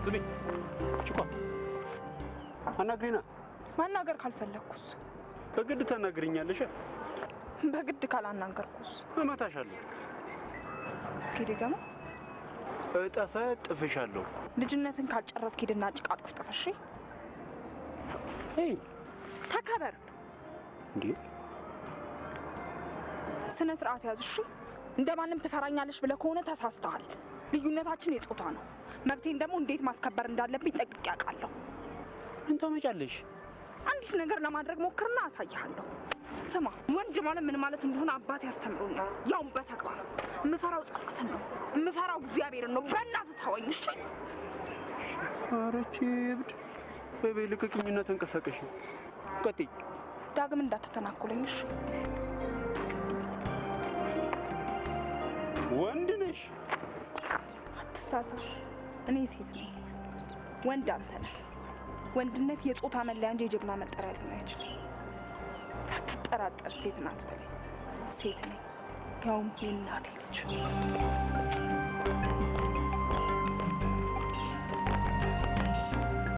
ስሚ ጭቋ አናግሪና ማናገር ካልፈለኩስ በግድ ታናግሪኛለሽ በግድ ካላናገርኩስ እመታሻለሁ ከደገማ ጥፍሻለሁ ልጅነትን ካልጨረስክ ሄድና ጭቃ ጥፍሽ ተከበር እንዴ ስነ ስርዓት ያዝሽ እንደማንም ትፈራኛለሽ ብለ ከሆነ ተሳስተሃል ልዩነታችን የጾታ ነው መብቴን ደግሞ እንዴት ማስከበር እንዳለብኝ ጠቅቄ አውቃለሁ ምን ታመጫለሽ አንዲት ነገር ለማድረግ ሞክርና አሳይሃለሁ ስማ ወንድ ማለት ምን ማለት እንደሆነ አባቴ ያስተምሩኛል ያው በተግባር ምፈራው ጸጸትን ነው ምፈራው እግዚአብሔርን ነው በእናትህ ተወኝ እሺ አረቺ እብድ በቤት ልቀቂኝና ተንቀሳቀሽ ቀጥይ ዳግም እንዳትተናኮለኝ እሺ ወንድ ነሽ አትሳሳሽ እኔ ሴት ነኝ ወንድ አንተ ነህ ወንድነት የጾታ መለያ እንጂ የጀግና መጠሪያ ሊሆን አይችልም ሳትጠራጠር ሴት ናት ሴት ነኝ ያውም የእናቴ ልጅ